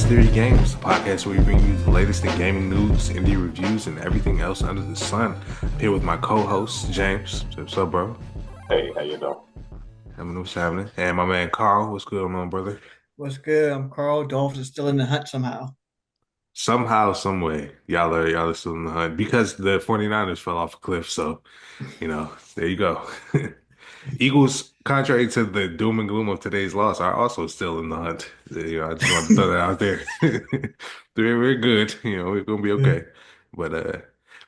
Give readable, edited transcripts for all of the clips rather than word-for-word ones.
Eclipse Theory Games, a podcast where we bring you the latest in gaming news, indie reviews, and everything else under the sun. I'm here with my co-host, James. What's up, bro? Hey, how you doing? What's happening? And my man, Carl. What's going on, brother? What's good? I'm Carl. Dolphins are still in the hunt somehow. Somehow, some way, y'all are still in the hunt because the 49ers fell off a cliff. So, there you go. Eagles, contrary to the doom and gloom of today's loss, are also still in the hunt. I just wanted to throw that out there. We're good. We're gonna be okay. But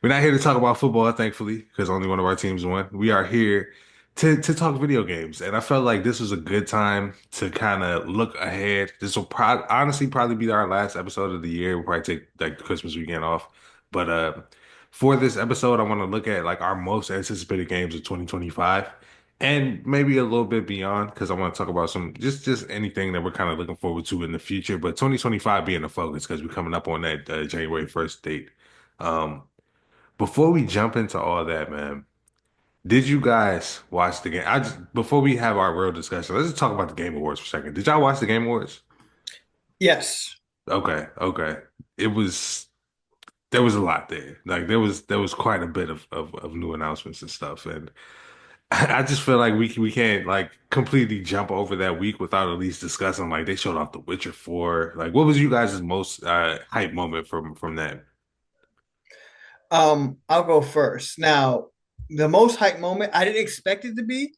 we're not here to talk about football, thankfully, because only one of our teams won. We are here to talk video games, and I felt like this was a good time to kind of look ahead. This will honestly probably be our last episode of the year. We'll probably take like the Christmas weekend off, but for this episode, I want to look at like our most anticipated games of 2025 and maybe a little bit beyond because I want to talk about some just anything that we're kind of looking forward to in the future. But 2025 being the focus because we're coming up on that January 1st date. Um, Before we jump into all that, man, did you guys watch the game? Before we have our real discussion, let's just talk about the Game Awards for a second. Did y'all watch the Game Awards? Yes. Okay. It was there was a lot there. Like there was quite a bit of new announcements and stuff, and I just feel like we can't like completely jump over that week without at least discussing like they showed off The Witcher 4. Like, what was you guys' most hype moment from that? I'll go first. Now, the most hype moment, I didn't expect it to be,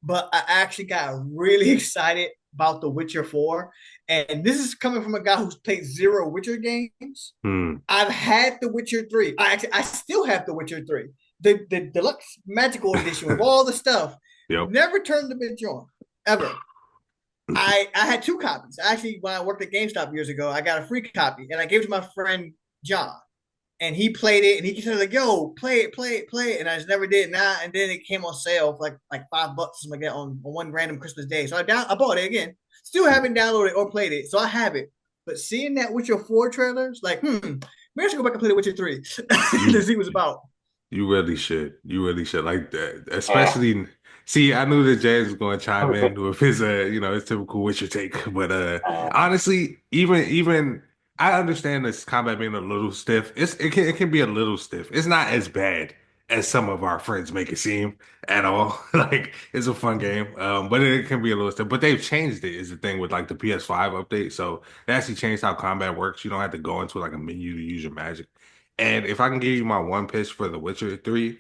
but I actually got really excited about The Witcher 4. And this is coming from a guy who's played zero Witcher games. Hmm. I've had The Witcher 3. I still have The Witcher 3. The deluxe magical edition with all the stuff. Yep. Never turned the bitch on. Ever. I had two copies. Actually, when I worked at GameStop years ago, I got a free copy and I gave it to my friend John. And he played it and he said, like, yo, play it. And I just never did. And then it came on sale for like $5 something like that on one random Christmas day. So I bought it again. Still haven't downloaded or played it. So I have it. But seeing that Witcher 4 trailers, like, maybe I should go back and play The Witcher 3 to see what it's about. You really should. You really should like that. Especially, see, I knew that James was going to chime in with his, his typical Witcher take. But honestly, even I understand this combat being a little stiff. It can be a little stiff. It's not as bad as some of our friends make it seem at all. Like it's a fun game, but it can be a little stiff. But they've changed it. Is the thing with like the PS5 update. So they actually changed how combat works. You don't have to go into like a menu to use your magic. And if I can give you my one pitch for The Witcher 3,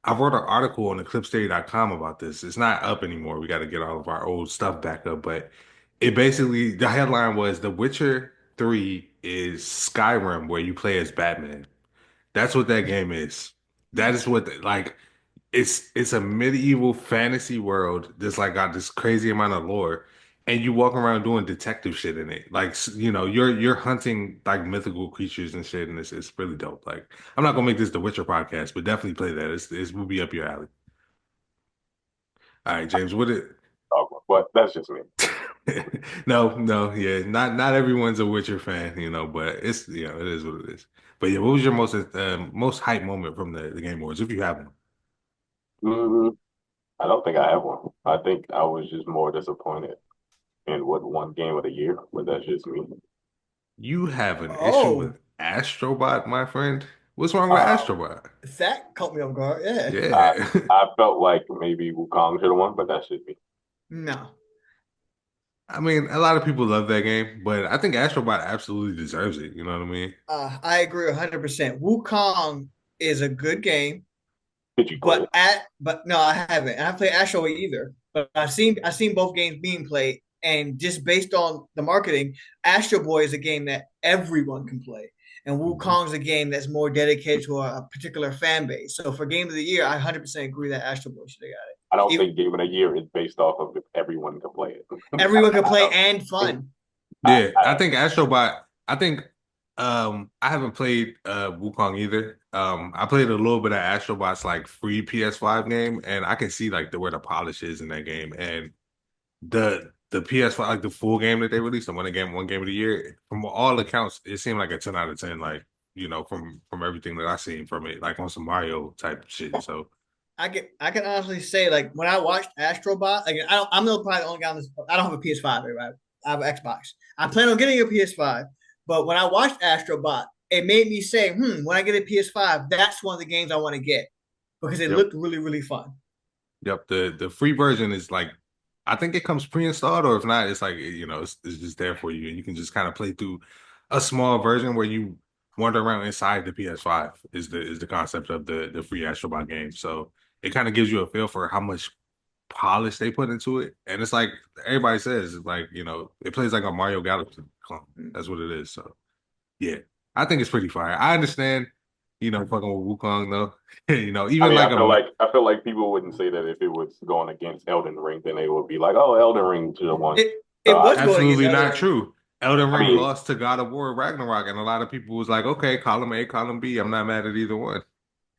I wrote an article on eclipsetheory.com about this. It's not up anymore. We got to get all of our old stuff back up. But it basically, the headline was The Witcher 3 is Skyrim, where you play as Batman. That's what that game is. That is what, like, it's a medieval fantasy world that's like got this crazy amount of lore, and you walk around doing detective shit in it. Like you're hunting like mythical creatures and shit, and it's really dope. Like I'm not gonna make this the Witcher podcast, but definitely play that. It will be up your alley. All right, James, what it? But that's just me. No, yeah, not everyone's a Witcher fan, but it's it is what it is. But yeah, what was your most hype moment from the Game Awards, if you have one? hmm I don't think I have one. I think I was just more disappointed in what won Game of the Year, but that's just me. You have an issue Oh, with Astrobot, my friend. What's wrong with Uh, Astrobot? that caught me off guard. Yeah. I Yeah. I felt like maybe Wukong should have won, but that's just me. No. I mean, a lot of people love that game, but I think Astrobot absolutely deserves it. You know what I mean? I agree 100%. Wukong is a good game. Did you play it? But no, I haven't. And I played Astro either. But I've seen both games being played, and just based on the marketing, Astro Boy is a game that everyone can play, and Mhm. Wukong's a game that's more dedicated to a particular fan base. So for Game of the Year, I 100% agree that Astro Boy should have I don't got it. think Game of the Year is based off of if everyone can play it. Everyone can I play don't. and fun. I, Yeah, I I, think Astrobot. I think I haven't played Wukong either. I played a little bit of Astrobot's like free PS5 game, and I can see like where the polish is in that game. And the PS5 like the full game that they released, the one game of the year, from all accounts, it seemed like a 10 out of 10. Like from everything that I seen from it, like on some Mario type shit. So I can honestly say, like, when I watched Astrobot, like, I'm probably the only guy on this. I don't have a PS5, right? I have an Xbox. I plan on getting a PS5, but when I watched Astrobot, it made me say, when I get a PS5, that's one of the games I want to get because it looked really, really fun. Yep. The free version is like, I think it comes pre-installed, or if not, it's like, it's just there for you, and you can just kind of play through a small version where you wander around inside the PS5 is the concept of the free Astrobot game. So it kind of gives you a feel for how much polish they put into it, and it's like everybody says, it's like it plays like a Mario Galaxy clone. That's what it is. So yeah, I think it's pretty fire. I understand, fucking with Wukong though. Even like I feel like people wouldn't say that if it was going against Elden Ring, then they would be like, "Oh, Elden Ring should have won." It was absolutely going not true. Elden Ring mean, lost to God of War Ragnarok, and a lot of people was like, "Okay, column A, column B. I'm not mad at either one."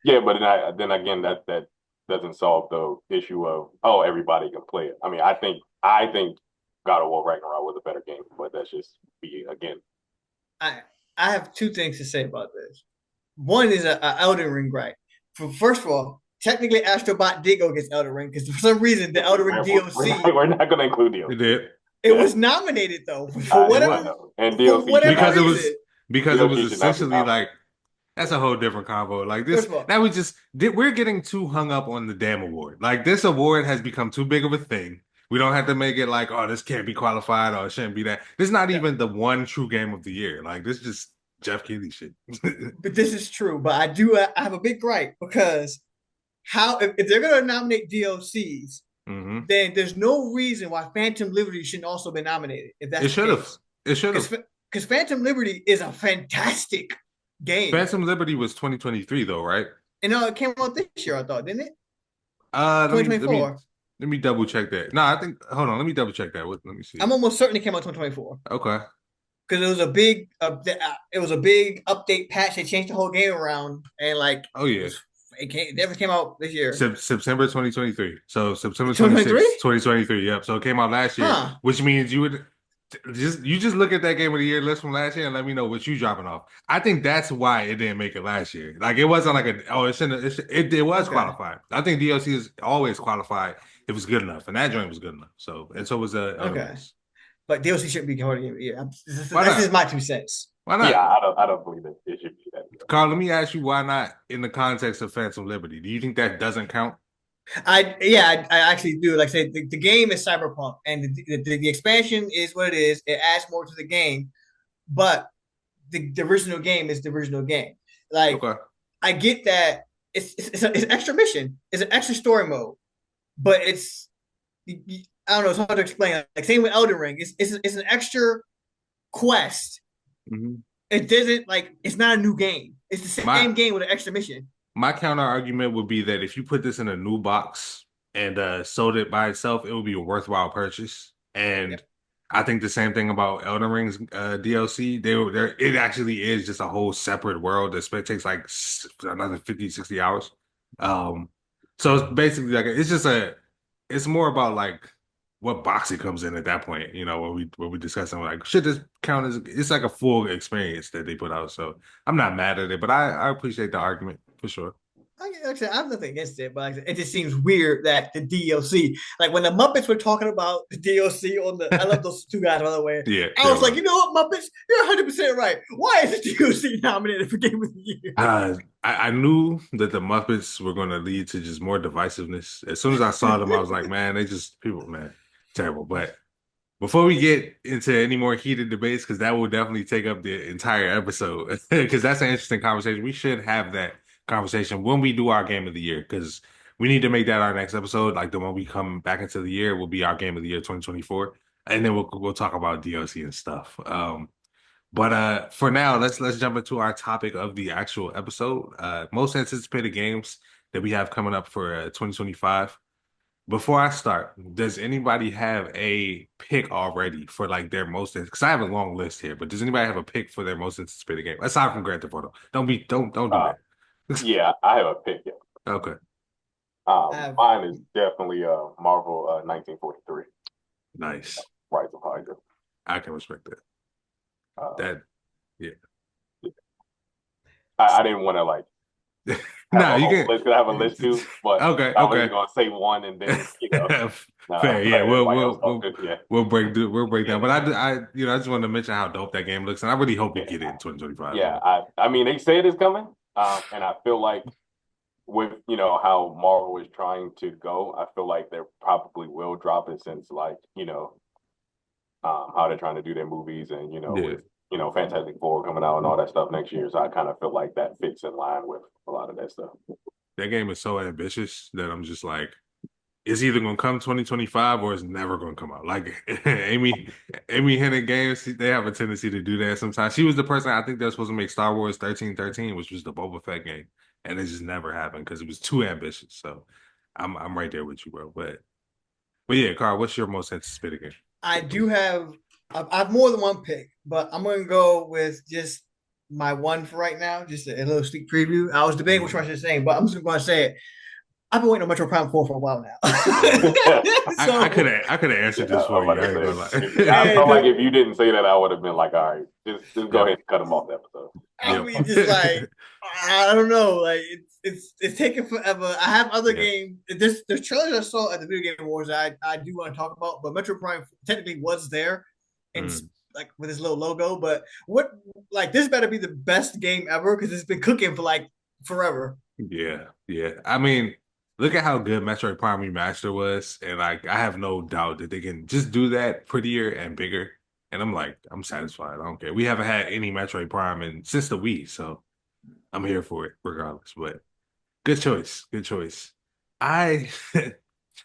Yeah, but then again, that doesn't solve the issue of everybody can play it. I mean, I think God of War Ragnarok was a better game, but that's just me again. I have two things to say about this. One is a Elden Ring gripe. First of all, technically Astrobot did go against Elden Ring because for some reason the Elden Ring DLC we're not going to include DLC. It did. It was nominated though for whatever and DLC because reason. it was essentially like that's a whole different combo. Like this now we're getting too hung up on the damn award. Like this award has become too big of a thing. We don't have to make it like, oh, this can't be qualified or it shouldn't be that. This is not even the one true game of the year. Like this is just Jeff Keighley shit. But this is true. But I have a big gripe because if they're gonna nominate DLCs, then there's no reason why Phantom Liberty shouldn't also be nominated. If that's it should have. It should have. Because Phantom Liberty is a fantastic game. Phantom Liberty was 2023 though, right? And it came out this year, I thought, didn't it? 2024. Let me double check that. No, I think. Hold on. Let me double check that. Let me see. I'm almost certain it came out 2024. Okay. Because it was a big update patch. They changed the whole game around, and like, oh yeah, it never came out this year. September 2023. So September 26th, 2023. Yep. So it came out last year, which means you would just look at that game of the year list from last year and let me know what you dropping off. I think that's why it didn't make it last year. Like it wasn't like it was qualified. I think DLC is always qualified if it's good enough, and that joint was good enough. So was okay. But DLC shouldn't be part of the year. This is my 2 cents. Why not? Yeah, I don't believe that it should be that. Carl, let me ask you why not in the context of Phantom Liberty? Do you think that doesn't count? I actually do. Like I say, the game is Cyberpunk, and the expansion is what it is. It adds more to the game, but the original game is the original game. Like I get that it's an extra mission, it's an extra story mode, but it's I don't know. It's hard to explain. Like same with Elden Ring, it's an extra quest. Mm-hmm. It doesn't it's not a new game. It's the same game with an extra mission. My counter argument would be that if you put this in a new box and sold it by itself, it would be a worthwhile purchase. And I think the same thing about Elden Ring's DLC. It actually is just a whole separate world that takes like another 50, 60 hours. So it's basically like it's more about like what box it comes in at that point, when we discuss something like should this count as it's like a full experience that they put out. So I'm not mad at it, but I appreciate the argument for sure. Actually, I have nothing against it, but it just seems weird that the DLC, like when the Muppets were talking about the DLC on the, I love those two guys by the way. Yeah, I was like, you know what, Muppets, you're 100% right. Why is the DLC nominated for Game of the Year? I knew that the Muppets were going to lead to just more divisiveness. As soon as I saw them, I was like, man, terrible. But before we get into any more heated debates, because that will definitely take up the entire episode, because that's an interesting conversation. We should have that conversation when we do our Game of the Year, because we need to make that our next episode. Like the one we come back into the year will be our Game of the Year 2024, and then we'll talk about DLC and stuff. But for now, let's jump into our topic of the actual episode. Most anticipated games that we have coming up for 2025. Before I start, does anybody have a pick already for like their most? Because I have a long list here, but does anybody have a pick for their most anticipated game aside from Grand Theft Auto? Don't do that. Yeah, I have a pick. Yeah. Okay. Mine is definitely Marvel 1943. Nice. Rise of Hydra. I can respect that. I didn't want to No, you can. List, I have a list too, but Okay, I was okay. gonna say one and then Fair, yeah. everybody else talk good, yeah. We'll break down. Yeah. But I just wanted to mention how dope that game looks, and I really hope we get it in 2025. Yeah, I mean they said it's coming, and I feel like with how Marvel is trying to go, I feel like they probably will drop it since like how they're trying to do their movies and Yeah. with Fantastic Four coming out and all that stuff next year. So I kind of feel like that fits in line with a lot of that stuff. That game is so ambitious that I'm just like, it's either gonna come 2025 or it's never gonna come out. Like Amy Hennig games, they have a tendency to do that sometimes. She was the person I think they're supposed to make Star Wars 1313, which was the Boba Fett game, and it just never happened because it was too ambitious. So I'm right there with you, bro. But yeah, Carl, what's your most anticipated game? I have more than one pick, but I'm gonna go with just my one for right now, just a little sneak preview. I was debating which one I should say, but I'm just gonna say it. I've been waiting on Metro Prime 4 for a while now. I could have answered this for you. I felt like if you didn't say that, I would have been like, all right, just go ahead and cut them off the episode. I mean, just like I don't know, like it's taking forever. I have other games. There's trailers I saw at the Video Game Awards I do want to talk about, but Metro Prime technically was there, and like with his little logo. But this better be the best game ever because it's been cooking for like forever. Yeah. I mean, look at how good Metroid Prime Remaster was, and like I have no doubt that they can just do that prettier and bigger. And I'm satisfied. I don't care. We haven't had any Metroid Prime since the Wii, so I'm here for it regardless. But good choice. I I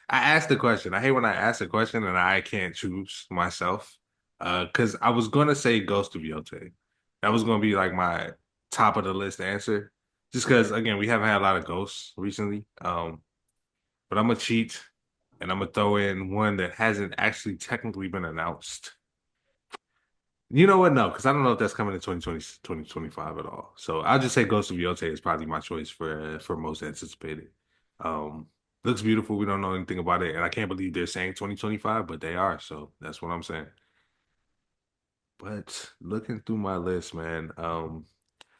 asked the question. I hate when I ask a question and I can't choose myself. Because I was gonna say Ghost of Yotei. That was gonna be like my top of the list answer. Just because again, we haven't had a lot of ghosts recently. But I'm gonna cheat and I'm gonna throw in one that hasn't actually technically been announced. You know what? No, because I don't know if that's coming in 2020, 2025 at all. So I'll just say Ghost of Yotei is probably my choice for most anticipated. Looks beautiful. We don't know anything about it, and I can't believe they're saying 2025, but they are. So that's what I'm saying. But looking through my list, man,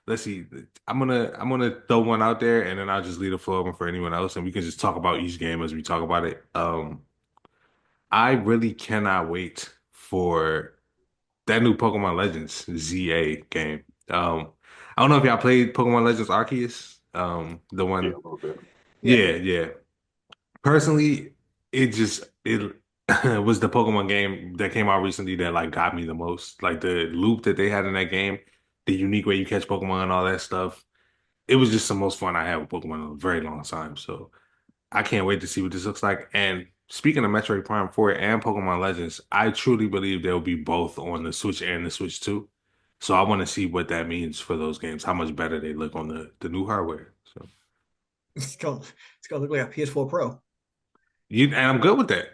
let's see. I'm gonna throw one out there, and then I'll just leave the floor open for anyone else, and we can just talk about each game as we talk about it. I really cannot wait for that new Pokemon Legends ZA game. I don't know if y'all played Pokemon Legends Arceus. The one, Yeah, a little bit. yeah. Personally, it was the Pokemon game that came out recently that like got me the most. Like the loop that they had in that game, the unique way you catch Pokemon and all that stuff. It was just the most fun I had with Pokemon in a very long time. So I can't wait to see what this looks like. And speaking of Metroid Prime 4 and Pokemon Legends, I truly believe they'll be both on the Switch and the Switch 2. So I want to see what that means for those games, how much better they look on the new hardware. So it's gonna look like a PS4 Pro. and I'm good with that.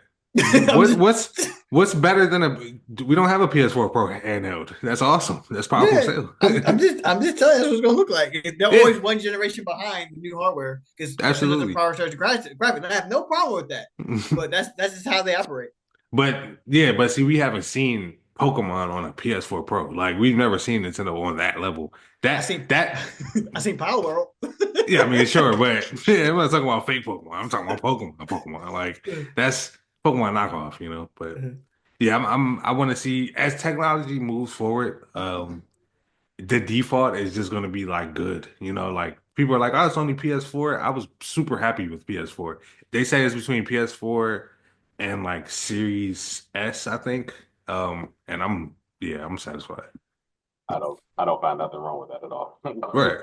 What's better than we don't have a PS4 Pro handheld. That's awesome. That's powerful sale. I'm just telling you that's what it's gonna look like. They're always one generation behind the new hardware because absolutely prioritize the graphics. I have no problem with that. But that's just how they operate. But see, we haven't seen Pokemon on a PS4 Pro. Like we've never seen Nintendo on that level. I seen Power World. Yeah, I mean, sure, but I'm not talking about fake Pokemon. I'm talking about Pokemon. Like that's Pokemon knockoff, But yeah, I want to see as technology moves forward. The default is just gonna be like good. Like people are like, oh, it's only PS4. I was super happy with PS4. They say it's between PS4 and like Series S, I think. And I'm satisfied. I don't find nothing wrong with that at all. Right.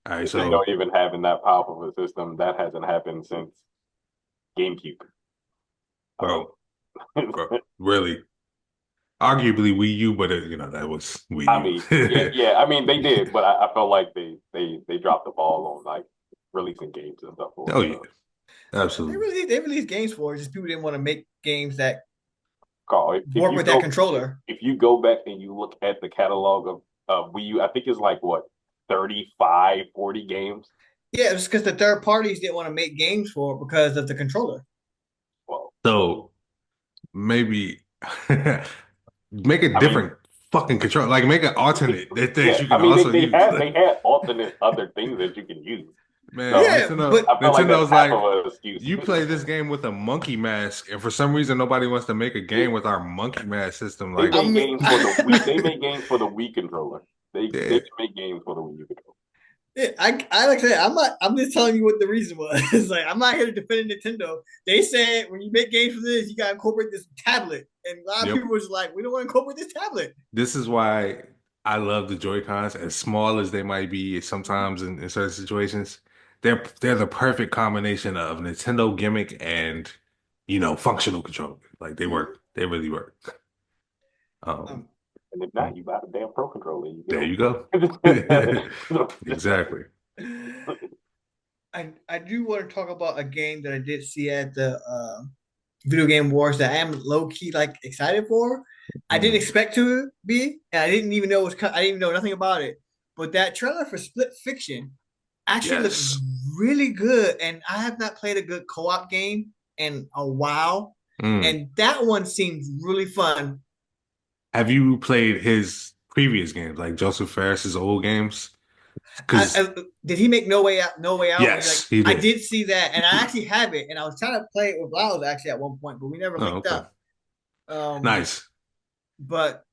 All right, so even having that powerful of a system that hasn't happened since GameCube. Bro, really? Arguably Wii U, but that was Wii U. I mean, yeah. I mean, they did, but I felt like they dropped the ball on like releasing games and stuff. Oh yeah, absolutely. They released games for it. Just people didn't want to make games that work with that controller. If you go back and you look at the catalog of Wii U, I think it's like what 35, 40 games. Yeah, it's because the third parties didn't want to make games for it because of the controller. Well, so maybe make it different fucking control. Like make an alternate that Yeah, you I can mean also they use. had alternate other things that you can use. Man, So Yeah, but I feel like that's Nintendo's half like, of an excuse. you play this game with a monkey mask, and for some reason nobody wants to make a game with our monkey mask system. They Like, I made mean, games for the Wii. They made games for the Wii controller. They yeah, can make games for the Wii controller. yeah, I like I said, I'm not. I'm just telling you what the reason was. It's like I'm not here to defend Nintendo. They said when you make games for this, you gotta incorporate this tablet, and a lot of yep. people was like, we don't want to incorporate this tablet. This is why I love the Joy-Cons, as small as they might be sometimes in certain situations. They're the perfect combination of Nintendo gimmick and functional control. Like they work. They really work. Um, Um, And if not, you buy the damn Pro controller. You there you go. go. Exactly. I do want to talk about a game that I did see at the Video Game Awards that I am low key like excited for. I didn't expect to be, and I didn't even know I didn't even know nothing about it. But that trailer for Split Fiction actually looks Yes. really good, and I have not played a good co-op game in a while, Mm. and that one seems really fun. Have you played his previous games, like Joseph Ferris's old games? Because Did he make No Way Out? No Way Out? yes, he I did. did see that, and I actually have it, and I was trying to play it with Lyles actually at one point, but we never Oh, linked okay. up. Nice. But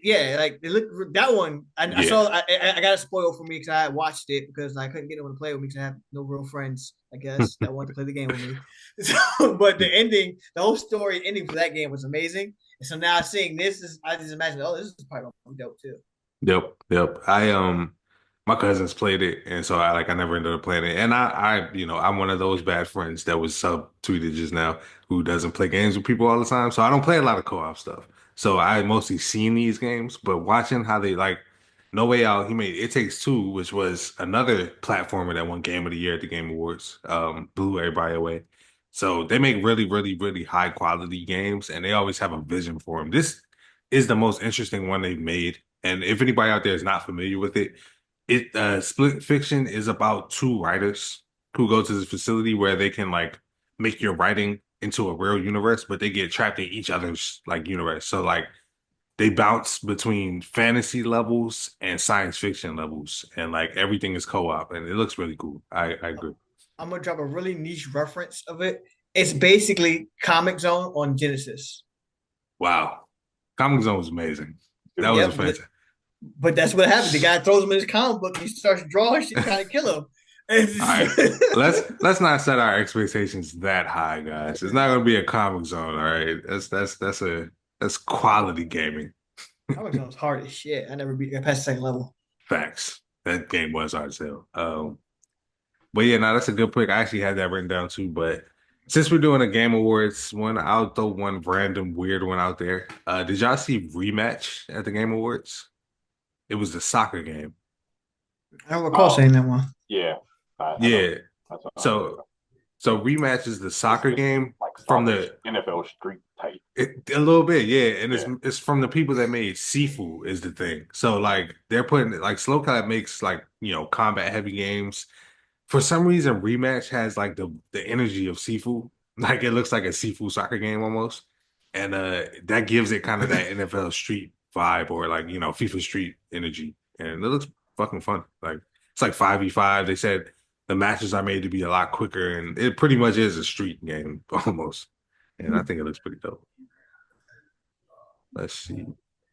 yeah, like it looked that one. I Yeah. saw. I got it spoiled for me because I watched it because I couldn't get anyone to play with me because I have no real friends, I guess, that wanted to play the game with me. So, but the ending, the whole story ending for that game was amazing. And so now seeing this, I just imagine, oh, this is probably gonna be dope too. Yep. My cousins played it, and so I never ended up playing it. And I'm one of those bad friends that was subtweeted just now who doesn't play games with people all the time. So I don't play a lot of co-op stuff. So I mostly seen these games, but watching how they like No Way Out, he made It Takes Two, which was another platformer that won Game of the Year at the Game Awards, blew everybody away. So they make really, really, really high quality games, and they always have a vision for them. This is the most interesting one they've made. And if anybody out there is not familiar with it, Split Fiction is about two writers who go to this facility where they can like make your writing into a real universe, but they get trapped in each other's like universe. So like they bounce between fantasy levels and science fiction levels, and like everything is co-op, and it looks really cool. I agree. I'm gonna drop a really niche reference of it. It's basically Comic Zone on Genesis. Wow, Comic Zone was amazing. That was a fantastic. But that's what happens. The guy throws him in his comic book and he starts drawing shit trying to kill him. All right, let's not set our expectations that high, guys. It's not gonna be a Comic Zone. All right, that's quality gaming. Comic Zone's hard as shit. I never beat past the second level. Facts. That game was hard as hell. But yeah, no, that's a good pick. I actually had that written down too. But since we're doing a Game Awards one, I'll throw one random weird one out there. Did y'all see Rematch at the Game Awards? It was the soccer game. I don't recall saying that one. Yeah. Yeah. So Rematch is the soccer game like from the NFL Street type. A little bit, yeah. And it's from the people that made Sifu is the thing. So like they're putting like Slow Clap makes like combat heavy games. For some reason, Rematch has like the energy of Sifu. Like it looks like a Sifu soccer game almost. And that gives it kind of that NFL Street vibe or like FIFA Street energy. And it looks fucking fun. Like it's like 5v5. They said the matches are made to be a lot quicker, and it pretty much is a street game almost. And I think it looks pretty dope. Let's see.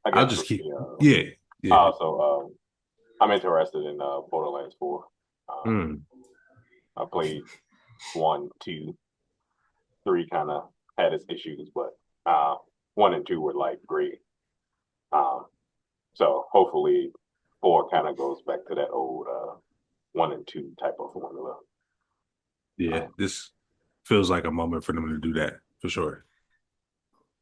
I'll just keep. Yeah. So I'm interested in Borderlands 4. I played 1, 2, 3 kind of had its issues, but 1 and 2 were like great. So hopefully 4 kind of goes back to that old 1 and 2 type of formula. Yeah, this feels like a moment for them to do that for sure.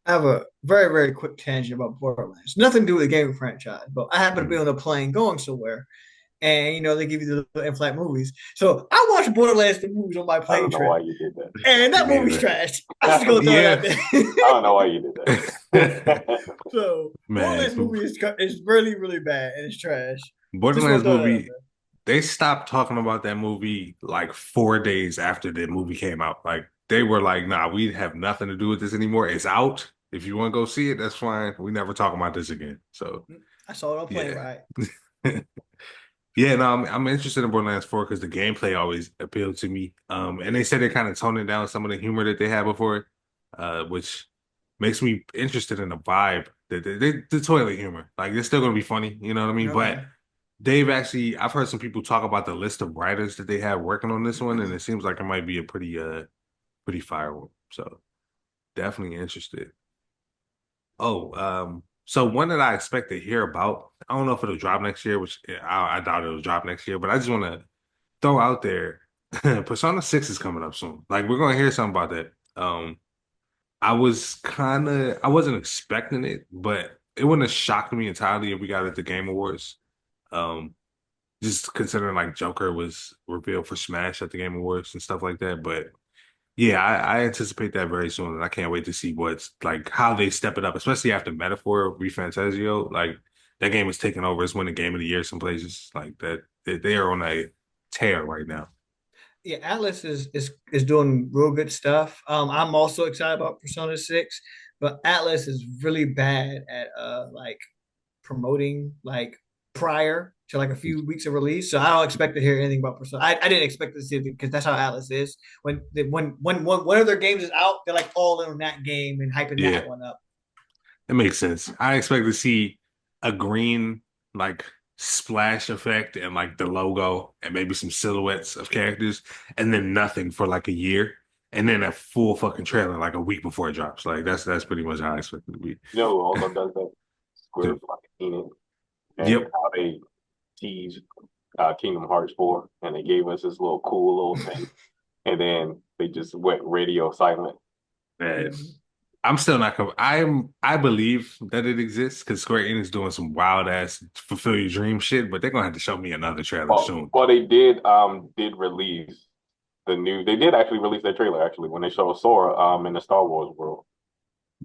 I have a very, very quick tangent about Borderlands. Nothing to do with the gaming franchise, but I happen to be on a plane going somewhere, and they give you the little in-flight movies. So I watched Borderlands the movies on my plane. I don't know why you did that. And that movie's trash. I just go throw it out there. I don't know why you did that. So Borderlands movie is really, really bad and it's trash. Borderlands movie. They stopped talking about that movie like 4 days after the movie came out. Like they were like, "Nah, we have nothing to do with this anymore. It's out. If you want to go see it, that's fine. We never talk about this again. So I saw it on plane yeah. ride. Yeah, no, I'm interested in Borderlands 4 because the gameplay always appealed to me. And they said they're kind of toning down some of the humor that they had before, which makes me interested in the vibe that the toilet humor. Like it's still gonna be funny, you know what I mean? But Okay. I've heard some people talk about the list of writers that they have working on this one, and it seems like it might be a pretty fire one. So definitely interested. Oh, so one that I expect to hear about, I don't know if it'll drop next year, which I doubt it'll drop next year, but I just want to throw out there, Persona 6 is coming up soon. Like we're gonna hear something about that. I wasn't expecting it, but it wouldn't have shocked me entirely if we got it at the Game Awards. Um, just considering like Joker was revealed for Smash at the Game Awards and stuff like that. But yeah, I anticipate that very soon, and I can't wait to see what's like how they step it up, especially after Metaphor ReFantasio. Like that game is taking over. It's winning Game of the Year some places like that. They are on a tear right now. Yeah, Atlas is doing real good stuff. I'm also excited about Persona 6, but Atlas is really bad at like promoting like prior to like a few weeks of release. So I don't expect to hear anything about Persona. I didn't expect to see it because that's how Atlas is. When one of their games is out, they're like all in on that game and hyping Yeah, that one up. it makes sense. I expect to see a green like splash effect and like the logo and maybe some silhouettes of characters, and then nothing for like a year, and then a full fucking trailer like a week before it drops. Like that's pretty much how I expect it to be. You know who also does that? Square The- fucking Enix, and Yep. how they teased Kingdom Hearts 4, and they gave us this little cool little thing, and then they just went radio silent. Man, I'm still not. I believe that it exists because Square Enix doing some wild ass fulfill your dream shit, but they're gonna have to show me another trailer soon. Well, they did release the new. They did actually release their trailer actually when they showed Sora in the Star Wars world.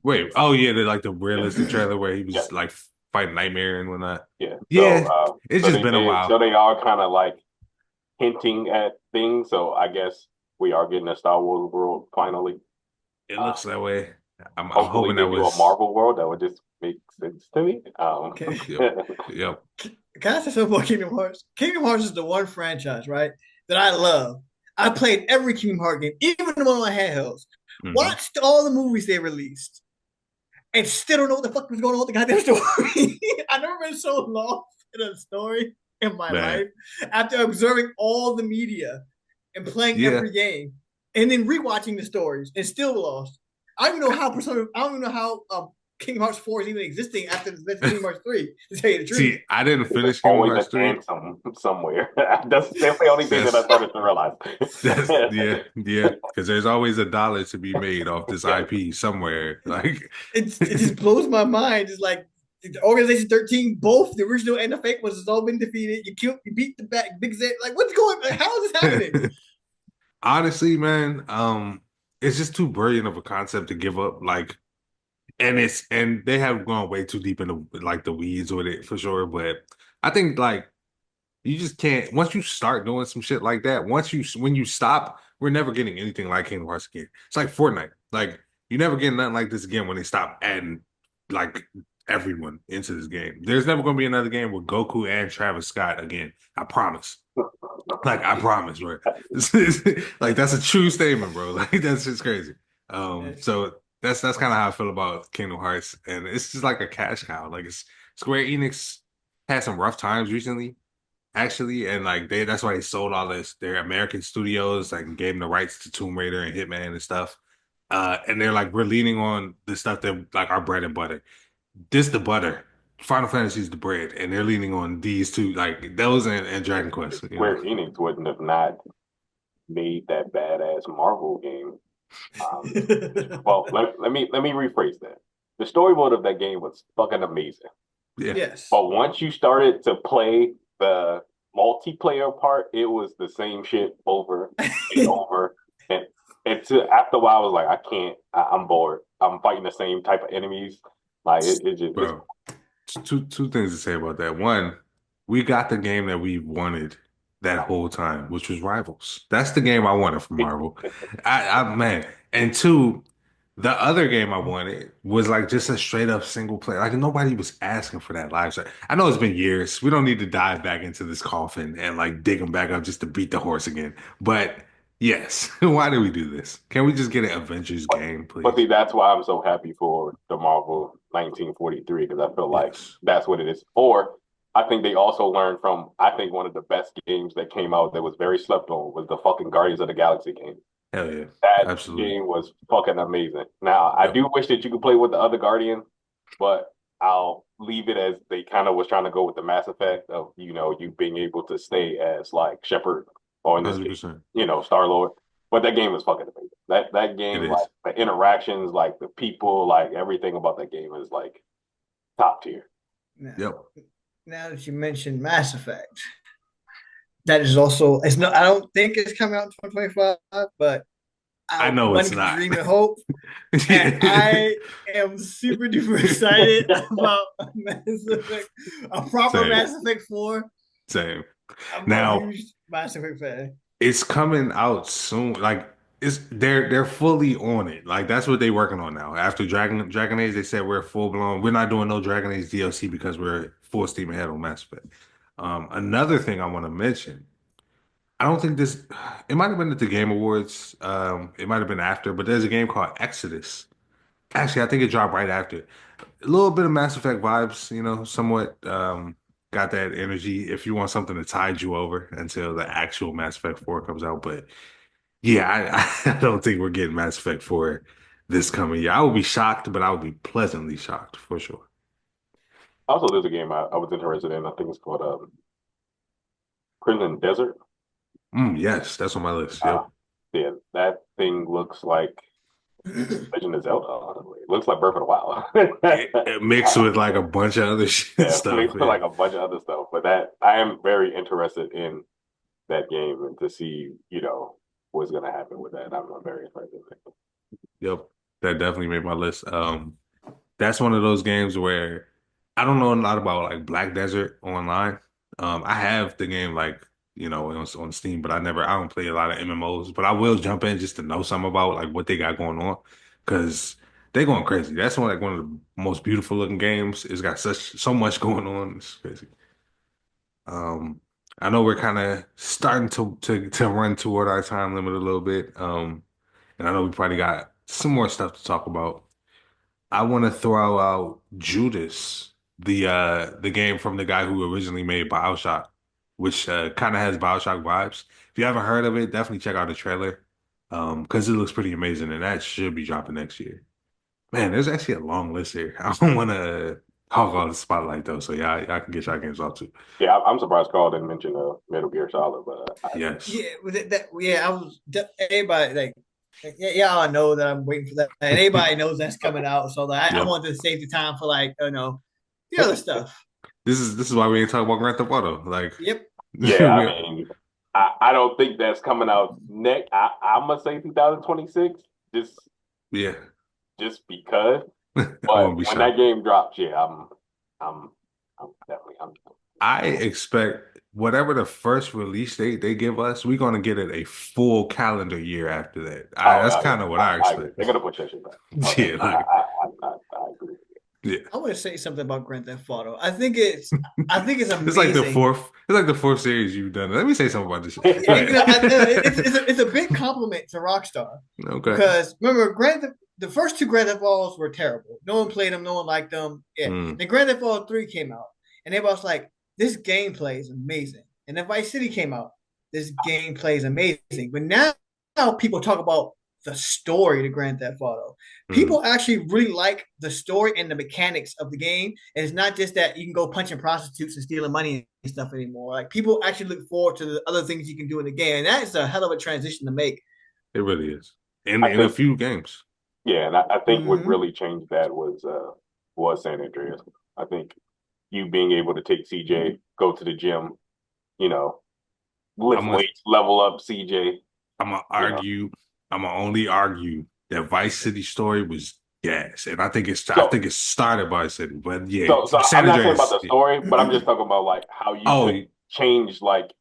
Wait, oh yeah, like the realistic Yeah, trailer where he yeah, was like fighting Nightmare and whatnot. yeah. So Yeah, it's so just they been a did. So while. they are kind of like hinting at things. So I guess we are getting a Star Wars world finally. It Uh, looks that way. I'm Hopefully hoping they that do a was. Marvel world that would just make sense to me. Okay. Yep, yep. Can I say something about Kingdom Hearts? Kingdom Hearts is the one franchise, right, that I love. I played every Kingdom Hearts game, even the one on my handhelds. Hmm. Watched all the movies they released, and still don't know what the fuck was going on with the goddamn story. I've never been so lost in a story in my Man, life after observing all the media and playing yeah. every game, and then rewatching the stories and still lost. I don't even know how Persona. I don't even know how Kingdom Hearts 4 is even existing after the Kingdom Hearts 3. To tell you the truth. See, I didn't There's finish Kingdom always Hearts an 3. anthem somewhere. That's the only thing that I That's started to realize. yeah, because there's always a dollar to be made off this Yeah. IP somewhere. Like, It just blows my mind. It's like the Organization 13, both the original and the fake ones, has all been defeated. You beat the Big Z. Like, what's going? Like, how is this happening? honestly, man, it's just too brilliant of a concept to give up. Like, and they have gone way too deep into like the weeds with it for sure. But I think like you just can't once you start doing some shit like that, when you stop, we're never getting anything like Kingdom Hearts again. It's like Fortnite. Like you never get nothing like this again when they stop adding like everyone into this game. There's never gonna be another game with Goku and Travis Scott again. I promise. Like I promise, bro. Like that's a true statement, bro. Like that's just crazy. So that's kind of how I feel about Kingdom Hearts, and it's just like a cash cow. Like it's Square Enix had some rough times recently, actually, and like that's why they sold all their American studios, like gave them the rights to Tomb Raider and Hitman and stuff. And they're like we're leaning on the stuff that like our bread and butter. This the butter. Final Fantasy is the bread, and they're leaning on these two, like those and Dragon Quest. You know. Square Enix wouldn't have not made that badass Marvel game. Um, well, let me rephrase that. The story mode of that game was fucking amazing. Yeah. Yes. But once you started to play the multiplayer part, it was the same shit over and over. After a while, I was like, I can't. I'm bored. I'm fighting the same type of enemies. Like it just it's, Bro, two things to say about that. One, we got the game that we wanted that whole time, which was Rivals. That's the game I wanted from Marvel. Man. And two, The other game I wanted was like just a straight up single player. Like nobody was asking for that live stream. I know it's been years. We don't need to dive back into this coffin and like dig them back up just to beat the horse again. But yes, why do we do this? Can we just get an Avengers game, But see, please? that's why I'm so happy for the Marvel 1943 because I feel like Yes. that's what it is. Or I think they also learned from I think one of the best games that came out that was very slept on was the fucking Guardians of the Galaxy game. Hell yeah. That Absolutely. game was fucking amazing. Now, I Yep. do wish that you could play with the other Guardian, but I'll leave it as they kind of was trying to go with the Mass Effect of, you being able to stay as like Shepard or in this case, 100%. Star Lord. But that game is fucking amazing. That It game, like is. the interactions, like the people, like everything about that game is like top tier. Now, Yep. now that you mentioned Mass Effect, that is also it's no. I don't think it's coming out in 2025, but I know one it's can not. dream and hope. And I am super duper excited about Mass Effect, a proper Same. Mass Effect 4. Same. I'm a Now, huge Mass Effect fan. it's coming out soon. Like they're fully on it. Like that's what they're working on now. After Dragon Age, they said we're full blown. We're not doing no Dragon Age DLC because we're full steam ahead on Mass Effect. Another thing I want to mention. I don't think this. It might have been at the Game Awards. It might have been after, but there's a game called Exodus. Actually, I think it dropped right after. A little bit of Mass Effect vibes, somewhat. Got that energy if you want something to tide you over until the actual Mass Effect 4 comes out. But yeah, I don't think we're getting Mass Effect 4 this coming year. I would be shocked, but I would be pleasantly shocked for sure. Also, there's a game I was interested in. I think it's called Crimson Desert. Yes, that's on my list. Uh, Yep. yeah, that thing looks like Legend of Zelda. Honestly. It looks like Breath of the Wild. It mixed with like a bunch of other shit Yeah, stuff. mixed with Yeah. like a bunch of other stuff. But that I am very interested in that game and to see, what's gonna happen with that. I'm very interested. Yep. That definitely made my list. That's one of those games where I don't know a lot about like Black Desert Online. I have the game like, on Steam, but I don't play a lot of MMOs, but I will jump in just to know something about like what they got going on because they're going crazy. That's one of the most beautiful looking games. It's got so much going on. It's crazy. Um, I know we're kind of starting to run toward our time limit a little bit. And I know we probably got some more stuff to talk about. I want to throw out Judas, the game from the guy who originally made BioShock, which kind of has BioShock vibes. If you haven't heard of it, definitely check out the trailer, because it looks pretty amazing, and that should be dropping next year. Man, there's actually a long list here. I don't want to hog all the spotlight though, so yeah, I can get y'all games off too. Yeah, I'm surprised Carl didn't mention Metal Gear Solid, but Yes. Yeah, yeah, I was everybody like yeah, I know that I'm waiting for that. And anybody knows that's coming out. So like I Yep. wanted to save the time for like, the other stuff. This is why we ain't talking about Grand Theft Auto. Like, Yep. yeah, I mean, I don't think that's coming out next. I'm gonna say 2026, just yeah. just because. I But won't be when shocked. that game drops, yeah, I'm definitely. I expect whatever the first release date they give us, we're gonna get it a full calendar year after that. That's Oh, yeah, kind of what I I agree. expect. They're gonna push that shit back. Yeah, like I agree. yeah. I want to say something about Grand Theft Auto. I think it's amazing. It's like the fourth series you've done. Let me say something about this shit. Yeah, it's a big compliment to Rockstar Okay. because remember the first two Grand Theft Autos were terrible. No one played them. No one liked them. Yeah. Then Grand Theft Auto 3 came out, and everybody was like, "This gameplay is amazing." And then Vice City came out. This gameplay is amazing. But now people talk about the story to Grand Theft Auto. People actually really like the story and the mechanics of the game. And it's not just that you can go punching prostitutes and stealing money and stuff anymore. Like people actually look forward to the other things you can do in the game. And that is a hell of a transition to make. It really is. In a few games. Yeah, and I think what really changed that was San Andreas. I think you being able to take CJ, go to the gym, lift weights, level up CJ. I'm gonna only argue that Vice City story was gas, and I think it started Vice City, but yeah. So I'm not saying about the story, but I'm just talking about like how you could change like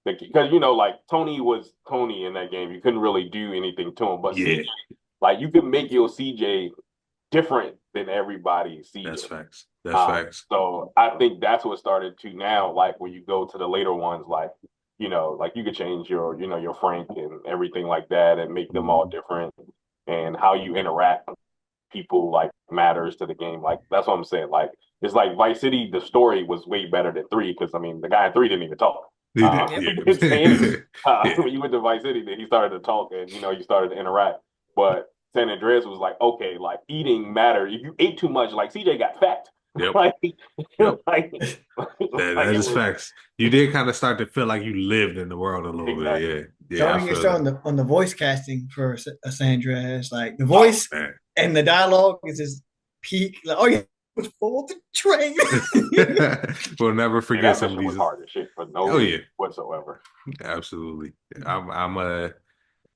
because like Tony was Tony in that game. You couldn't really do anything to him, but CJ Like you can make your CJ different than everybody's CJ. That's facts. That's facts. So I think that's what started to now, like when you go to the later ones, like, like you could change your Frank and everything like that and make them all different, and how you interact with people like matters to the game. Like that's what I'm saying. Like it's like Vice City, the story was way better than 3 because I mean the guy in 3 didn't even talk. Yeah. Yeah. When you went to Vice City, then he started to talk and you started to interact. But San Andreas was like, okay, like eating mattered. If you ate too much, like CJ got fat. Yep. like, Yep. like, that is facts. You did kind of start to feel like you lived in the world a little bit. Yeah. Don't get started on the voice casting for Sandra. It's like the voice and the dialogue is just peak. Like, oh yeah, was full of the train. We'll never forget some of these. Hard as shit for no reason whatsoever. Absolutely.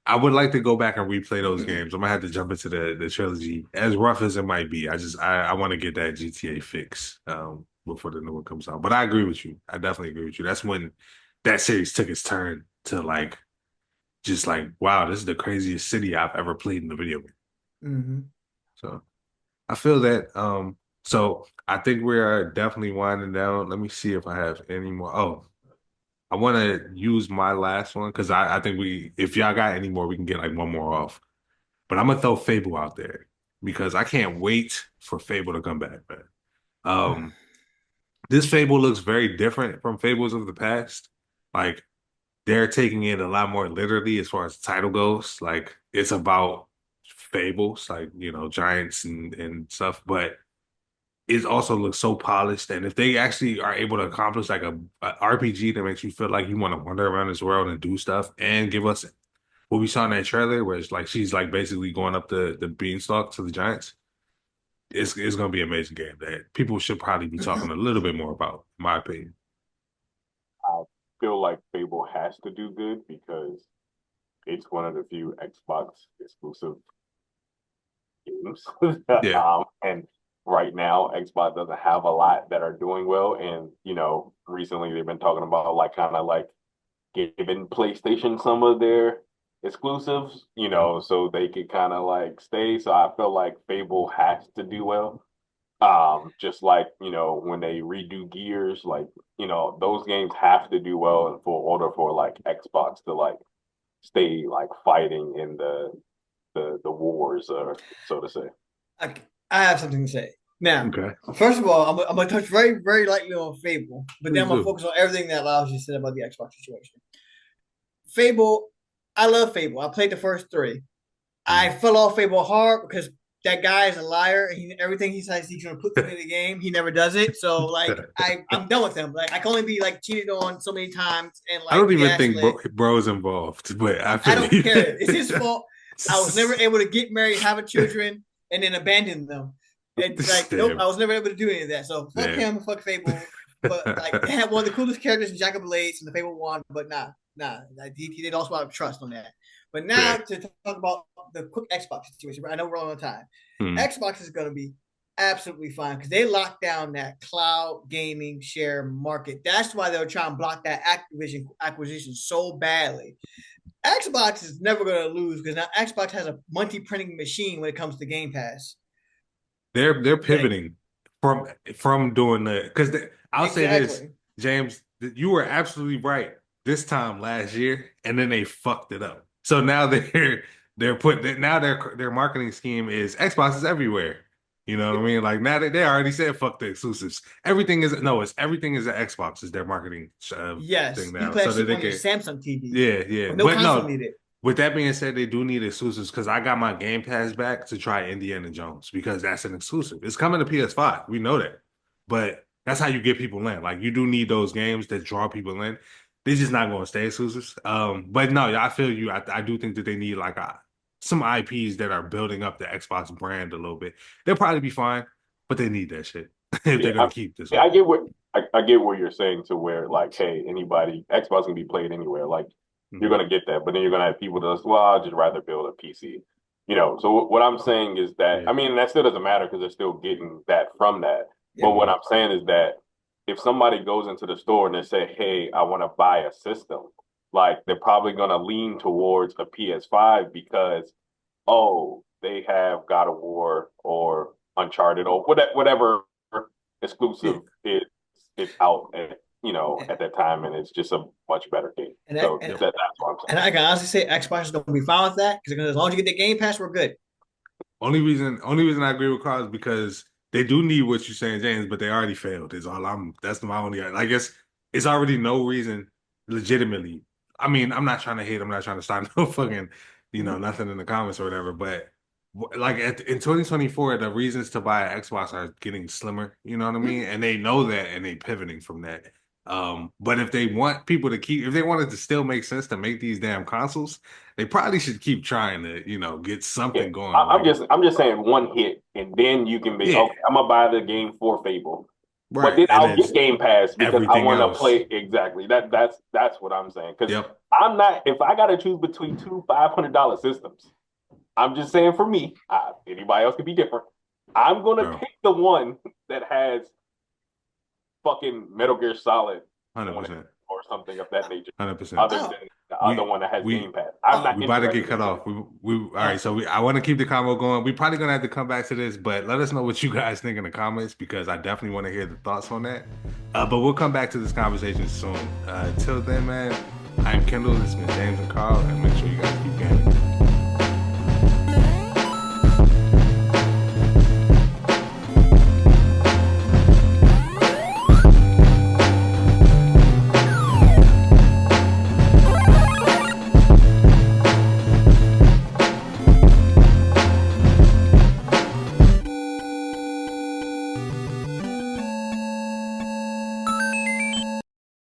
I would like to go back and replay those games. I'm gonna have to jump into the trilogy, as rough as it might be. I want to get that GTA fix before the new one comes out. But I agree with you. I definitely agree with you. That's when that series took its turn to like, just like, wow, this is the craziest city I've ever played in a video game. Mm-hmm. So I feel that. So I think we are definitely winding down. Let me see if I have any more. Oh. I want to use my last one because I think if y'all got any more, we can get like one more off. But I'm gonna throw Fable out there because I can't wait for Fable to come back, man. This Fable looks very different from Fables of the past. Like they're taking it a lot more literally as far as the title goes. Like it's about fables, like giants and stuff, but it also looks so polished. And if they actually are able to accomplish like a RPG that makes you feel like you want to wander around this world and do stuff and give us what we saw in that trailer, where it's like she's like basically going up the beanstalk to the giants, it's going to be an amazing game that people should probably be talking a little bit more about, in my opinion. I feel like Fable has to do good because it's one of the few Xbox exclusive games. And right now, Xbox doesn't have a lot that are doing well. And, recently they've been talking about like kind of like giving PlayStation some of their exclusives, so they could kind of like stay. So I feel like Fable has to do well. Just like, when they redo Gears, like, those games have to do well for order for like Xbox to like stay like fighting in the wars, or so to say. I have something to say. Now, okay. First of all, I'm going to touch very, very lightly on Fable, but then I'm going to focus on everything that allows you to say about the Xbox situation. Fable, I love Fable. I played the first 3. I fell off Fable hard because that guy is a liar. And everything he says he's going to put in the game, he never does it. So, like, I'm done with him. Like, I can only be, like, cheated on so many times. And like, I don't even think bro's involved, but I don't care. It's his fault. I was never able to get married, have children, and then abandon them. It's like, nope, I was never able to do any of that. So fuck him, fuck Fable. But like, they had one of the coolest characters in Jack of Blades and the Fable 1, but nah, they lost a lot of trust on that. But now to talk about the quick Xbox situation, I know we're on time. Xbox is going to be absolutely fine because they locked down that cloud gaming share market. That's why they were trying to block that acquisition so badly. Xbox is never going to lose because now Xbox has a multi-printing machine when it comes to Game Pass. They're pivoting from doing that because I'll say this, James, you were absolutely right this time last year, and then they fucked it up. So now their marketing scheme is Xbox is everywhere. You know what I mean? Like now they already said fuck the exclusives. Everything is an Xbox is their marketing thing now. So that they can Samsung TV. Yeah. No console needed. With that being said, they do need exclusives because I got my Game Pass back to try Indiana Jones because that's an exclusive. It's coming to PS5. We know that. But that's how you get people in. Like, you do need those games that draw people in. They're just not going to stay exclusives. But no, I feel you. I do think that they need like some IPs that are building up the Xbox brand a little bit. They'll probably be fine, but they need that shit if they're going to keep this. I get what you're saying to where like, hey, Xbox can be played anywhere. Like, you're going to get that, but then you're going to have people that, I'd just rather build a PC. So what I'm saying is that, I mean, that still doesn't matter because they're still getting that from that. Yeah. But what I'm saying is that if somebody goes into the store and they say, hey, I want to buy a system, like they're probably going to lean towards a PS5 because, they have God of War or Uncharted or whatever exclusive is out at at that time, and it's just a much better game. That's what I'm saying. And I can honestly say Xbox is gonna be fine with that because as long as you get the Game Pass, we're good. Only reason I agree with Carl is because they do need what you're saying, James, but they already failed. That's my only. I guess it's already no reason, legitimately. I mean, I'm not trying to hate. I'm not trying to start no fucking, nothing in the comments or whatever. But like in 2024, the reasons to buy an Xbox are getting slimmer. You know what I mean? And they know that, and they pivoting from that. But if they want people to if they wanted to still make sense to make these damn consoles, they probably should keep trying to, get something going. I'm just saying one hit, and then you can be okay. I'm gonna buy the game for Fable, right. But then I'll get Game Pass because I want to play exactly. That's what I'm saying. Because I'm not. If I got to choose between two $500 systems, I'm just saying for me. Anybody else could be different. I'm gonna pick the one that has fucking Metal Gear Solid 100%. or something of that nature. 100%. Other than the other one that has Game Pass. I'm not. We about to get cut off. All right. So I want to keep the convo going. We're probably gonna have to come back to this, but let us know what you guys think in the comments because I definitely want to hear the thoughts on that. But we'll come back to this conversation soon. Till then, man, I'm Kendall. This has been James and Carl, and make sure you guys keep gaming.